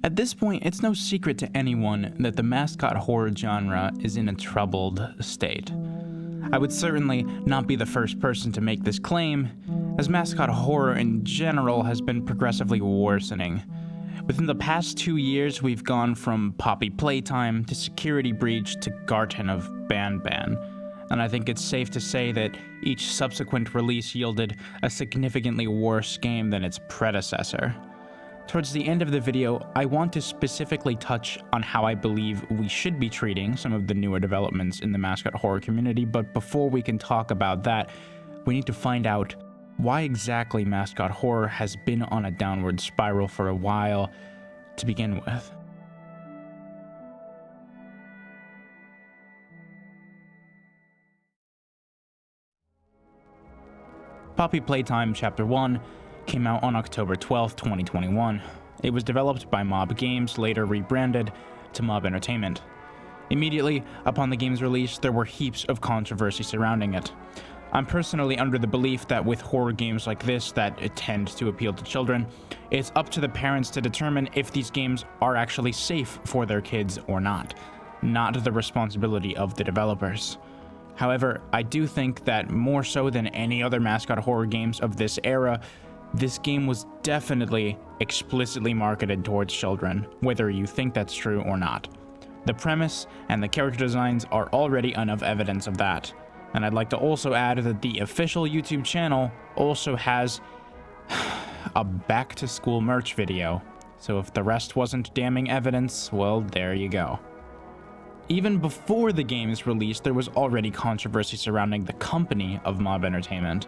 At this point, it's no secret to anyone that the mascot horror genre is in a troubled state. I would certainly not be the first person to make this claim, as mascot horror in general has been progressively worsening. Within the past 2 years, we've gone from Poppy Playtime to Security Breach to Garten of BanBan, and I think it's safe to say that each subsequent release yielded a significantly worse game than its predecessor. Towards the end of the video, I want to specifically touch on how I believe we should be treating some of the newer developments in the mascot horror community, but before we can talk about that, we need to find out why exactly mascot horror has been on a downward spiral for a while to begin with. Poppy Playtime Chapter 1 came out on October 12, 2021. It was developed by Mob Games, later rebranded to Mob Entertainment. Immediately upon the game's release, there were heaps of controversy surrounding it. I'm personally under the belief that with horror games like this that tend to appeal to children, it's up to the parents to determine if these games are actually safe for their kids or not the responsibility of the developers. However, I do think that more so than any other mascot horror games of this era, this game was definitely explicitly marketed towards children, whether you think that's true or not. The premise and the character designs are already enough evidence of that. And I'd like to also add that the official YouTube channel also has a back-to-school merch video. So if the rest wasn't damning evidence, well, there you go. Even before the game's release, there was already controversy surrounding the company of Mob Entertainment.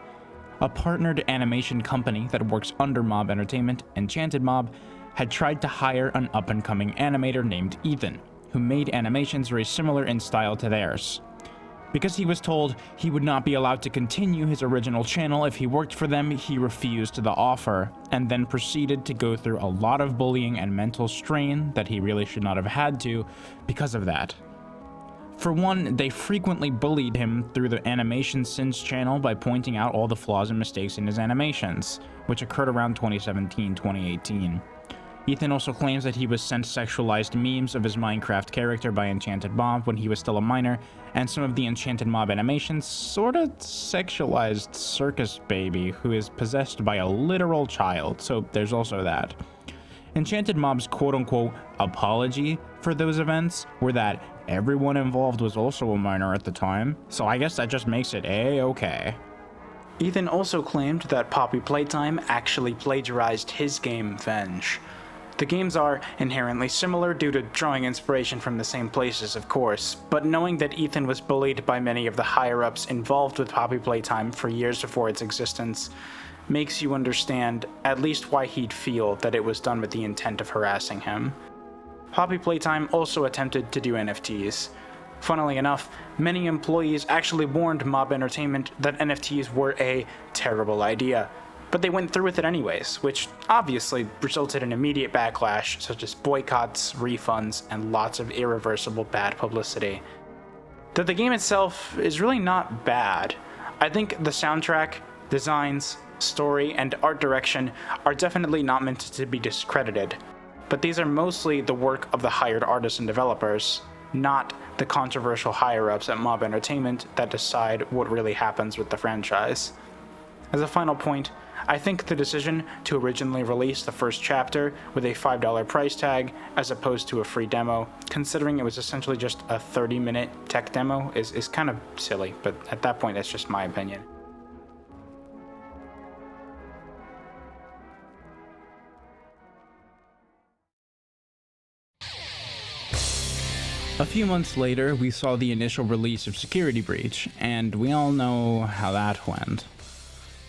A partnered animation company that works under Mob Entertainment, Enchanted Mob, had tried to hire an up-and-coming animator named Ethan, who made animations very similar in style to theirs. Because he was told he would not be allowed to continue his original channel if he worked for them, he refused the offer, and then proceeded to go through a lot of bullying and mental strain that he really should not have had to because of that. For one, they frequently bullied him through the Animation Sins channel by pointing out all the flaws and mistakes in his animations, which occurred around 2017-2018. Ethan also claims that he was sent sexualized memes of his Minecraft character by Enchanted Mob when he was still a minor, and some of the Enchanted Mob animations sorta sexualized Circus Baby, who is possessed by a literal child, so there's also that. Enchanted Mob's quote-unquote apology for those events were that everyone involved was also a minor at the time, so I guess that just makes it A-okay. Ethan also claimed that Poppy Playtime actually plagiarized his game Venge. The games are inherently similar due to drawing inspiration from the same places, of course, but knowing that Ethan was bullied by many of the higher-ups involved with Poppy Playtime for years before its existence makes you understand at least why he'd feel that it was done with the intent of harassing him. Poppy Playtime also attempted to do NFTs. Funnily enough, many employees actually warned Mob Entertainment that NFTs were a terrible idea, but they went through with it anyways, which obviously resulted in immediate backlash such as boycotts, refunds, and lots of irreversible bad publicity. Though the game itself is really not bad, I think the soundtrack, designs, story, and art direction are definitely not meant to be discredited, but these are mostly the work of the hired artists and developers, not the controversial higher-ups at Mob Entertainment that decide what really happens with the franchise. As a final point, I think the decision to originally release the first chapter with a $5 price tag as opposed to a free demo, considering it was essentially just a 30-minute tech demo, is kind of silly, but at that point that's just my opinion. A few months later, we saw the initial release of Security Breach, and we all know how that went.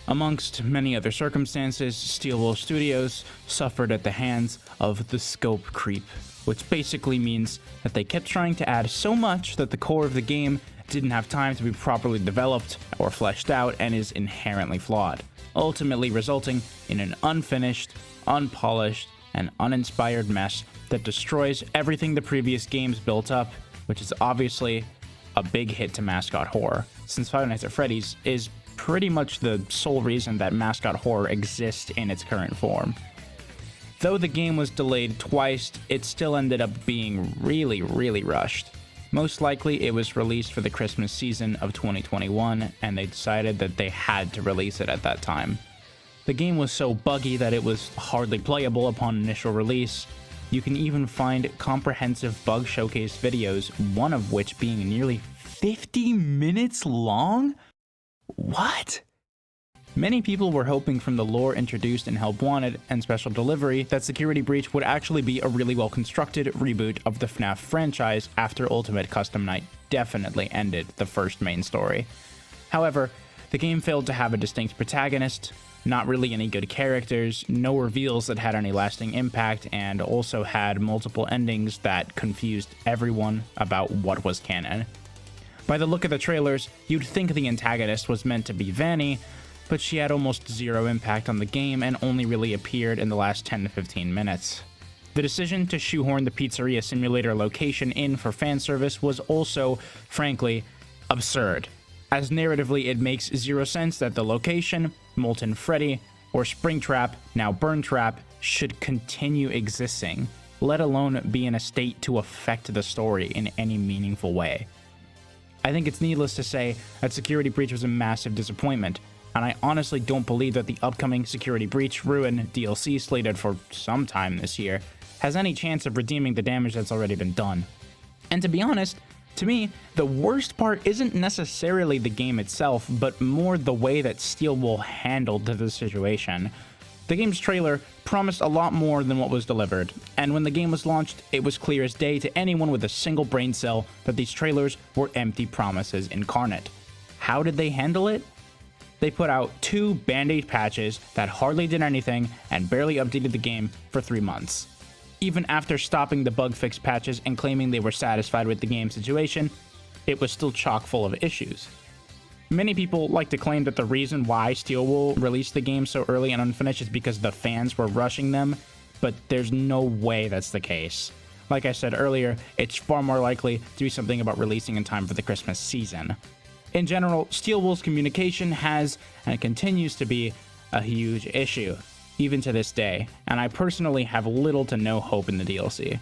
Amongst many other circumstances, Steelwolf Studios suffered at the hands of the scope creep, which basically means that they kept trying to add so much that the core of the game didn't have time to be properly developed or fleshed out and is inherently flawed, ultimately resulting in an unfinished, unpolished, and uninspired mess that destroys everything the previous games built up, which is obviously a big hit to Mascot Horror, since Five Nights at Freddy's is pretty much the sole reason that Mascot Horror exists in its current form. Though the game was delayed twice, it still ended up being really rushed. Most likely it was released for the Christmas season of 2021, and they decided that they had to release it at that time. The game was so buggy that it was hardly playable upon initial release. You can even find comprehensive bug showcase videos, one of which being nearly 50 minutes long? What? Many people were hoping from the lore introduced in Help Wanted and Special Delivery that Security Breach would actually be a really well-constructed reboot of the FNAF franchise after Ultimate Custom Night definitely ended the first main story. However, the game failed to have a distinct protagonist, not really any good characters, no reveals that had any lasting impact, and also had multiple endings that confused everyone about what was canon. By the look of the trailers, you'd think the antagonist was meant to be Vanny, but she had almost zero impact on the game and only really appeared in the last 10 to 15 minutes. The decision to shoehorn the pizzeria simulator location in for fan service was also, frankly, absurd, as narratively it makes zero sense that the location, Molten Freddy, or Springtrap, now Burntrap, should continue existing, let alone be in a state to affect the story in any meaningful way. I think it's needless to say that Security Breach was a massive disappointment, and I honestly don't believe that the upcoming Security Breach Ruin DLC slated for some time this year has any chance of redeeming the damage that's already been done. And to be honest, to me, the worst part isn't necessarily the game itself, but more the way that Steelwool handled the situation. The game's trailer promised a lot more than what was delivered, and when the game was launched, it was clear as day to anyone with a single brain cell that these trailers were empty promises incarnate. How did they handle it? They put out 2 Band-Aid patches that hardly did anything and barely updated the game for 3 months. Even after stopping the bug fix patches and claiming they were satisfied with the game situation, it was still chock full of issues. Many people like to claim that the reason why Steelwool released the game so early and unfinished is because the fans were rushing them, but there's no way that's the case. Like I said earlier, it's far more likely to be something about releasing in time for the Christmas season. In general, Steelwool's communication has and continues to be a huge issue, even to this day, and I personally have little to no hope in the DLC.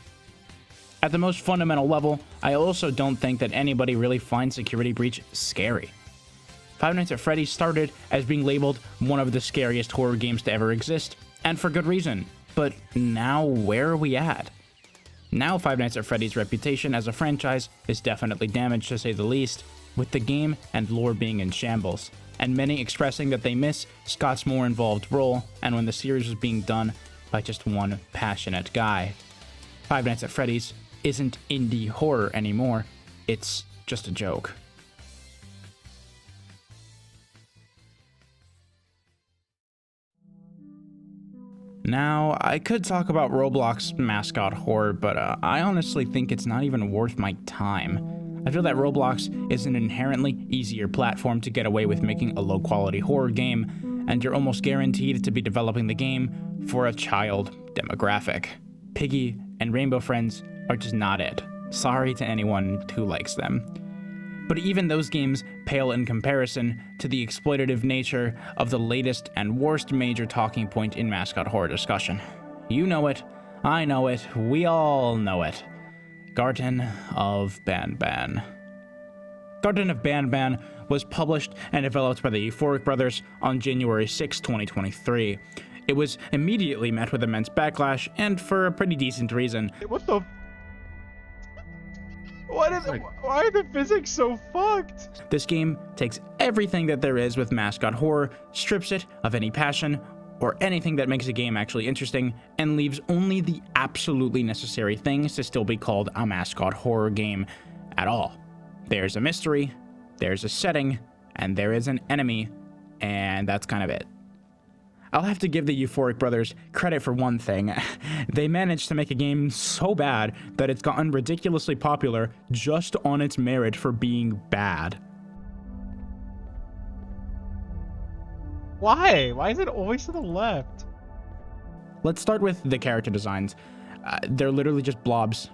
At the most fundamental level, I also don't think that anybody really finds Security Breach scary. Five Nights at Freddy's started as being labeled one of the scariest horror games to ever exist, and for good reason, but now where are we at? Now Five Nights at Freddy's reputation as a franchise is definitely damaged to say the least, with the game and lore being in shambles, and many expressing that they miss Scott's more involved role and when the series was being done by just one passionate guy. Five Nights at Freddy's isn't indie horror anymore, it's just a joke. Now, I could talk about Roblox Mascot Horror, but I honestly think it's not even worth my time. I feel that Roblox is an inherently easier platform to get away with making a low-quality horror game, and you're almost guaranteed to be developing the game for a child demographic. Piggy and Rainbow Friends are just not it. Sorry to anyone who likes them. But even those games pale in comparison to the exploitative nature of the latest and worst major talking point in mascot horror discussion. You know it, I know it, we all know it. Garten of BanBan. Garten of BanBan was published and developed by the Euphoric Brothers on January 6, 2023. It was immediately met with immense backlash, and for a pretty decent reason. What the? Why are the physics so fucked? This game takes everything that there is with mascot horror, strips it of any passion or anything that makes a game actually interesting, and leaves only the absolutely necessary things to still be called a mascot horror game at all. There's a mystery, there's a setting, and there is an enemy, and that's kind of it. I'll have to give the Euphoric Brothers credit for one thing. They managed to make a game so bad that it's gotten ridiculously popular just on its merit for being bad. Why? Why is it always to the left? Let's start with the character designs. They're literally just blobs.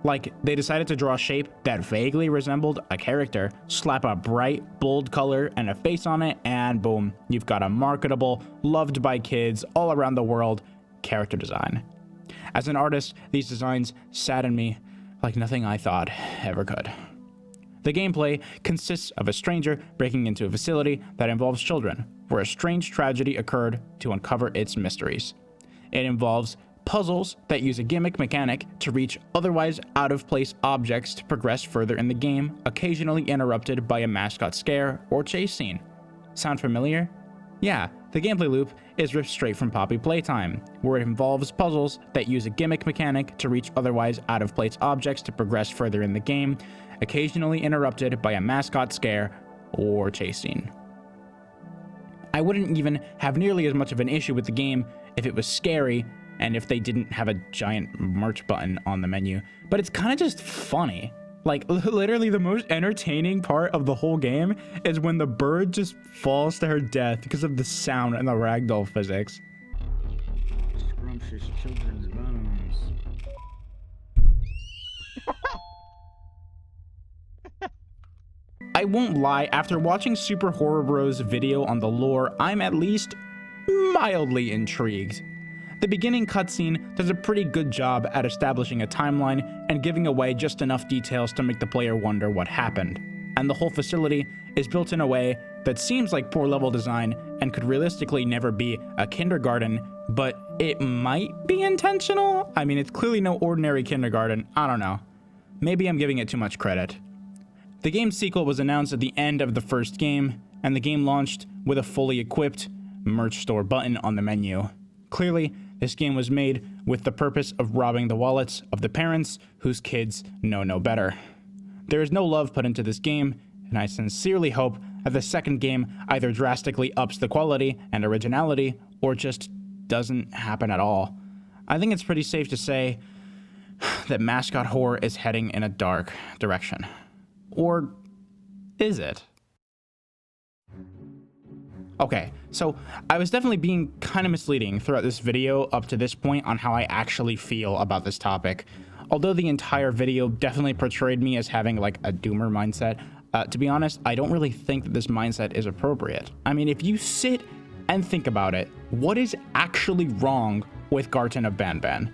Like, they decided to draw a shape that vaguely resembled a character, slap a bright, bold color and a face on it, and boom, you've got a marketable, loved by kids all around the world character design. As an artist, these designs sadden me like nothing I thought ever could. The gameplay consists of a stranger breaking into a facility that involves children, where a strange tragedy occurred to uncover its mysteries. It involves puzzles that use a gimmick mechanic to reach otherwise out-of-place objects to progress further in the game, occasionally interrupted by a mascot scare or chase scene. Sound familiar? Yeah, the gameplay loop is ripped straight from Poppy Playtime, where it involves puzzles that use a gimmick mechanic to reach otherwise out-of-place objects to progress further in the game, occasionally interrupted by a mascot scare or chase scene. I wouldn't even have nearly as much of an issue with the game if it was scary and if they didn't have a giant merch button on the menu, but it's kind of just funny. Like, literally the most entertaining part of the whole game is when the bird just falls to her death because of the sound and the ragdoll physics. Scrumptious children's bones. I won't lie, after watching Super Horror Bros' video on the lore, I'm at least mildly intrigued. The beginning cutscene does a pretty good job at establishing a timeline and giving away just enough details to make the player wonder what happened. And the whole facility is built in a way that seems like poor level design and could realistically never be a kindergarten, but it might be intentional? I mean, it's clearly no ordinary kindergarten. I don't know. Maybe I'm giving it too much credit. The game's sequel was announced at the end of the first game, and the game launched with a fully equipped merch store button on the menu. Clearly, this game was made with the purpose of robbing the wallets of the parents whose kids know no better. There is no love put into this game, and I sincerely hope that the second game either drastically ups the quality and originality or just doesn't happen at all. I think it's pretty safe to say that Mascot Horror is heading in a dark direction. Or is it? Okay, so I was definitely being kind of misleading throughout this video up to this point on how I actually feel about this topic. Although the entire video definitely portrayed me as having like a doomer mindset, to be honest, I don't really think that this mindset is appropriate. I mean, if you sit and think about it, what is actually wrong with Garten of BanBan?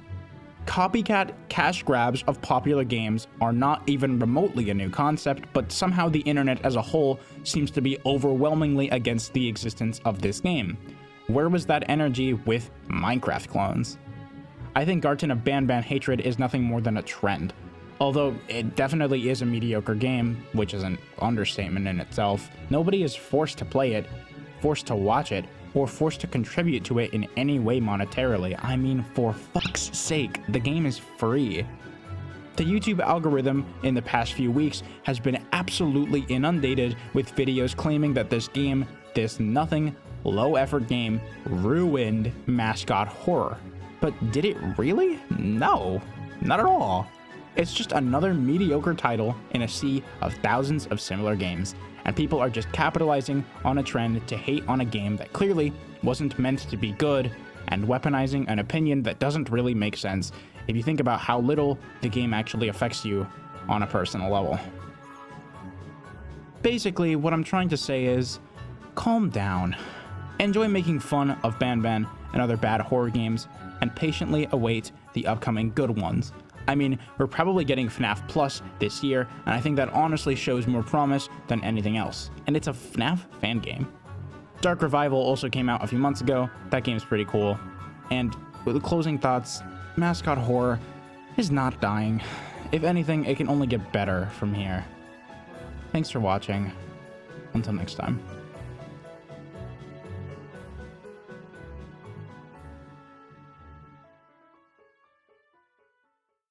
Copycat cash grabs of popular games are not even remotely a new concept, but somehow the internet as a whole seems to be overwhelmingly against the existence of this game. Where was that energy with Minecraft clones? I think Garten of BanBan hatred is nothing more than a trend. Although it definitely is a mediocre game, which is an understatement in itself, nobody is forced to play it, forced to watch it, or forced to contribute to it in any way monetarily. I mean, for fuck's sake, the game is free. The YouTube algorithm in the past few weeks has been absolutely inundated with videos claiming that this game, this nothing, low-effort game, ruined Mascot Horror. But did it really? No, not at all. It's just another mediocre title in a sea of thousands of similar games, and people are just capitalizing on a trend to hate on a game that clearly wasn't meant to be good, and weaponizing an opinion that doesn't really make sense if you think about how little the game actually affects you on a personal level. Basically, what I'm trying to say is, calm down. Enjoy making fun of BanBan and other bad horror games, and patiently await the upcoming good ones. I mean, we're probably getting FNAF Plus this year, and I think that honestly shows more promise than anything else. And it's a FNAF fan game. Dark Revival also came out a few months ago. That game's pretty cool. And with the closing thoughts, Mascot Horror is not dying. If anything, it can only get better from here. Thanks for watching. Until next time.